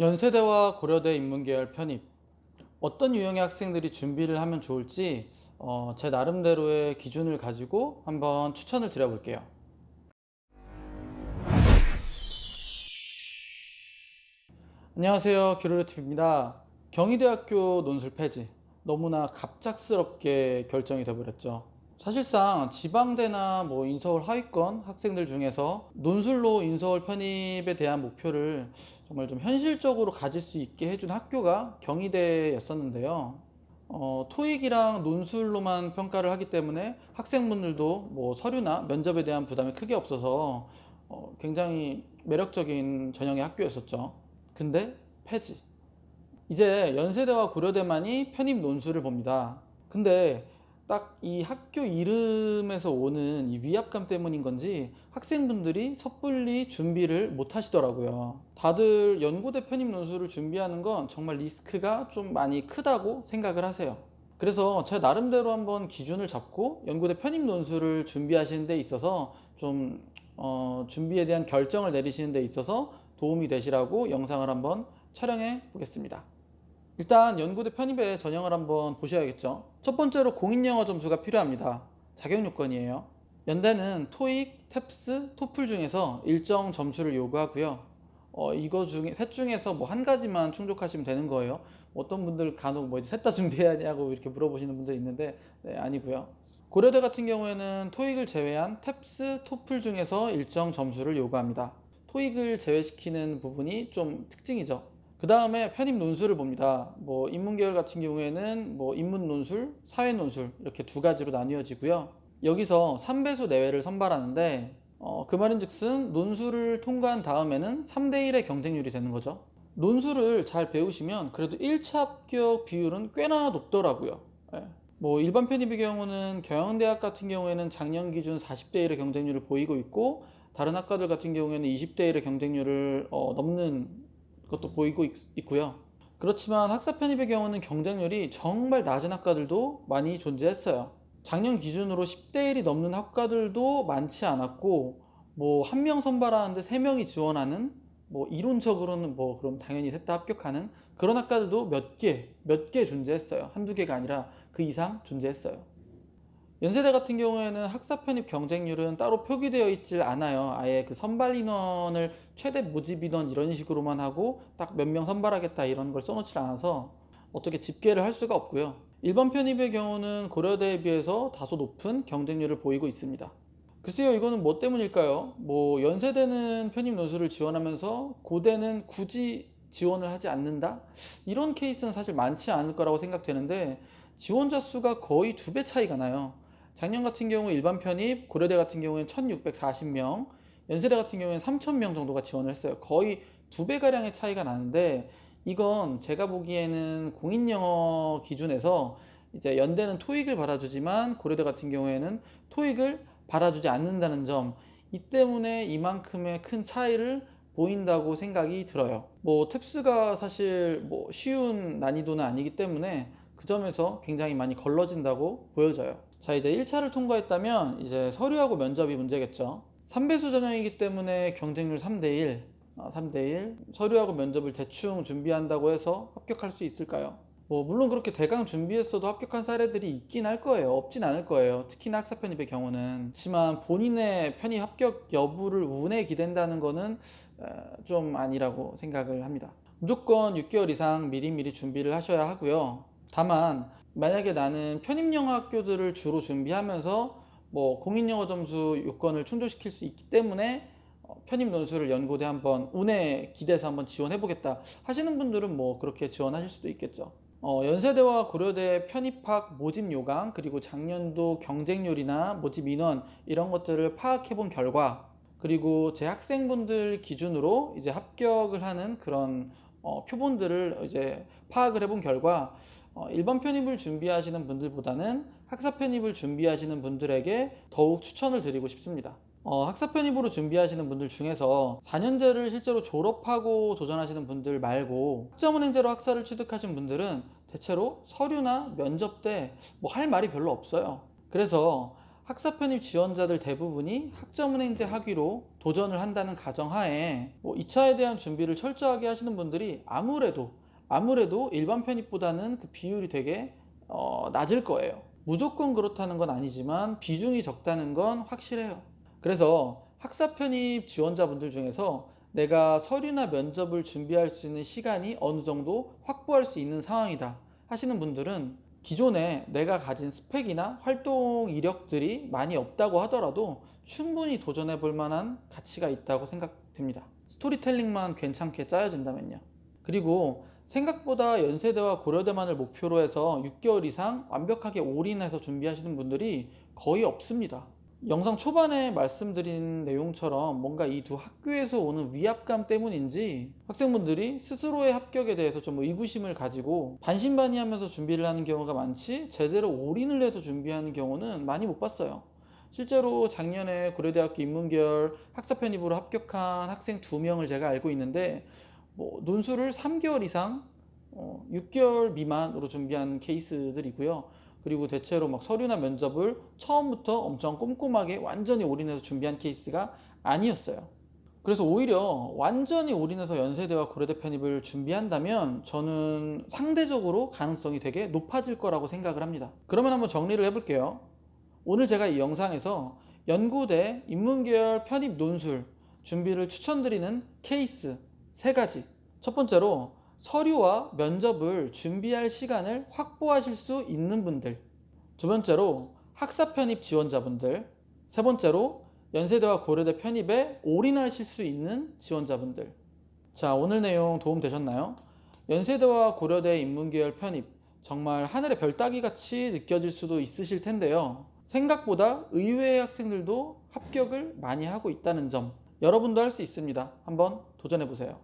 연세대와 고려대 인문계열 편입, 어떤 유형의 학생들이 준비를 하면 좋을지 제 나름대로의 기준을 가지고 한번 추천을 드려볼게요. 안녕하세요, 큐르르TV입니다. 경희대학교 논술 폐지, 너무나 갑작스럽게 결정이 되어버렸죠. 사실상 지방대나 인서울 하위권 학생들 중에서 논술로 인서울 편입에 대한 목표를 정말 좀 현실적으로 가질 수 있게 해준 학교가 경희대였었는데요. 토익이랑 논술로만 평가를 하기 때문에 학생분들도 서류나 면접에 대한 부담이 크게 없어서 굉장히 매력적인 전형의 학교였었죠. 근데 폐지. 이제 연세대와 고려대만이 편입 논술을 봅니다. 근데 딱 이 학교 이름에서 오는 이 위압감 때문인 건지 학생분들이 섣불리 준비를 못 하시더라고요. 다들 연고대 편입 논술을 준비하는 건 정말 리스크가 좀 많이 크다고 생각을 하세요. 그래서 제 나름대로 한번 기준을 잡고 연고대 편입 논술을 준비하시는 데 있어서 좀 준비에 대한 결정을 내리시는 데 있어서 도움이 되시라고 영상을 한번 촬영해 보겠습니다. 일단 연고대 편입의 전형을 한번 보셔야겠죠. 첫 번째로 공인영어 점수가 필요합니다. 자격 요건이에요. 연대는 토익, 탭스, 토플 중에서 일정 점수를 요구하고요. 이거 중에 셋 중에서 한 가지만 충족하시면 되는 거예요. 어떤 분들 간혹 셋 다 준비해야 하냐고 이렇게 물어보시는 분들 있는데 아니고요. 고려대 같은 경우에는 토익을 제외한 탭스, 토플 중에서 일정 점수를 요구합니다. 토익을 제외시키는 부분이 좀 특징이죠. 그 다음에 편입 논술을 봅니다. 인문계열 같은 경우에는 인문 논술, 사회 논술 이렇게 두 가지로 나뉘어지고요. 여기서 3배수 내외를 선발하는데 그 말인즉슨 논술을 통과한 다음에는 3대1의 경쟁률이 되는 거죠. 논술을 잘 배우시면 그래도 1차 합격 비율은 꽤나 높더라고요. 네. 일반 편입의 경우는 경영대학 같은 경우에는 작년 기준 40대1의 경쟁률을 보이고 있고, 다른 학과들 같은 경우에는 20대1의 경쟁률을 넘는 것도 보이고 있고요. 그렇지만 학사 편입의 경우는 경쟁률이 정말 낮은 학과들도 많이 존재했어요. 작년 기준으로 10대 1이 넘는 학과들도 많지 않았고, 한 명 선발하는데 3명이 지원하는, 이론적으로는 그럼 당연히 셋 다 합격하는 그런 학과들도 몇 개 존재했어요. 한두 개가 아니라 그 이상 존재했어요. 연세대 같은 경우에는 학사 편입 경쟁률은 따로 표기되어 있지 않아요. 아예 그 선발 인원을 최대 모집 인원 이런 식으로만 하고 딱 몇 명 선발하겠다 이런 걸 써놓지 않아서 어떻게 집계를 할 수가 없고요. 일반 편입의 경우는 고려대에 비해서 다소 높은 경쟁률을 보이고 있습니다. 글쎄요, 이거는 뭐 때문일까요? 연세대는 편입 논술을 지원하면서 고대는 굳이 지원을 하지 않는다? 이런 케이스는 사실 많지 않을 거라고 생각되는데, 지원자 수가 거의 2배 차이가 나요. 작년 같은 경우 일반 편입 고려대 같은 경우에는 1640명, 연세대 같은 경우에는 3000명 정도가 지원을 했어요. 거의 2배가량의 차이가 나는데, 이건 제가 보기에는 공인영어 기준에서 이제 연대는 토익을 받아주지만 고려대 같은 경우에는 토익을 받아주지 않는다는 점, 이 때문에 이만큼의 큰 차이를 보인다고 생각이 들어요. 탭스가 사실 쉬운 난이도는 아니기 때문에 그 점에서 굉장히 많이 걸러진다고 보여져요. 자, 이제 1차를 통과했다면 이제 서류하고 면접이 문제겠죠. 3배수 전형이기 때문에 경쟁률 3대1, 서류하고 면접을 대충 준비한다고 해서 합격할 수 있을까요? 물론 그렇게 대강 준비했어도 합격한 사례들이 있긴 할 거예요. 없진 않을 거예요. 특히나 학사 편입의 경우는. 하지만 본인의 편입 합격 여부를 운에 기댄다는 거는 좀 아니라고 생각을 합니다. 무조건 6개월 이상 미리미리 준비를 하셔야 하고요. 다만 만약에 나는 편입영어 학교들을 주로 준비하면서 공인영어 점수 요건을 충족시킬 수 있기 때문에 편입 논술을 연고대 한번 운에 기대서 한번 지원해 보겠다 하시는 분들은 그렇게 지원하실 수도 있겠죠. 연세대와 고려대 편입학 모집 요강, 그리고 작년도 경쟁률이나 모집 인원 이런 것들을 파악해 본 결과, 그리고 제 학생분들 기준으로 이제 합격을 하는 그런 표본들을 이제 파악을 해본 결과, 일반 편입을 준비하시는 분들보다는 학사 편입을 준비하시는 분들에게 더욱 추천을 드리고 싶습니다. 학사 편입으로 준비하시는 분들 중에서 4년제를 실제로 졸업하고 도전하시는 분들 말고 학점은행제로 학사를 취득하신 분들은 대체로 서류나 면접 때 할 말이 별로 없어요. 그래서 학사 편입 지원자들 대부분이 학점은행제 학위로 도전을 한다는 가정하에 2차에 대한 준비를 철저하게 하시는 분들이 아무래도 일반 편입보다는 그 비율이 되게 낮을 거예요. 무조건 그렇다는 건 아니지만 비중이 적다는 건 확실해요. 그래서 학사 편입 지원자분들 중에서 내가 서류나 면접을 준비할 수 있는 시간이 어느 정도 확보할 수 있는 상황이다 하시는 분들은 기존에 내가 가진 스펙이나 활동 이력들이 많이 없다고 하더라도 충분히 도전해 볼 만한 가치가 있다고 생각됩니다. 스토리텔링만 괜찮게 짜여진다면요. 그리고 생각보다 연세대와 고려대만을 목표로 해서 6개월 이상 완벽하게 올인해서 준비하시는 분들이 거의 없습니다. 영상 초반에 말씀드린 내용처럼 뭔가 이 두 학교에서 오는 위압감 때문인지 학생분들이 스스로의 합격에 대해서 좀 의구심을 가지고 반신반의하면서 준비를 하는 경우가 많지 제대로 올인을 해서 준비하는 경우는 많이 못 봤어요. 실제로 작년에 고려대학교 인문계열 학사 편입으로 합격한 학생 2명을 제가 알고 있는데 논술을 3개월 이상 6개월 미만으로 준비한 케이스들이고요. 그리고 대체로 서류나 면접을 처음부터 엄청 꼼꼼하게 완전히 올인해서 준비한 케이스가 아니었어요. 그래서 오히려 완전히 올인해서 연세대와 고려대 편입을 준비한다면 저는 상대적으로 가능성이 되게 높아질 거라고 생각을 합니다. 그러면 한번 정리를 해볼게요. 오늘 제가 이 영상에서 연고대 인문계열 편입 논술 준비를 추천드리는 케이스 3가지. 첫 번째로 서류와 면접을 준비할 시간을 확보하실 수 있는 분들. 두 번째로 학사 편입 지원자분들. 세 번째로 연세대와 고려대 편입에 올인하실 수 있는 지원자분들. 자, 오늘 내용 도움 되셨나요? 연세대와 고려대 인문계열 편입 정말 하늘의 별 따기 같이 느껴질 수도 있으실 텐데요. 생각보다 의외의 학생들도 합격을 많이 하고 있다는 점 여러분도 할 수 있습니다. 한번 도전해 보세요.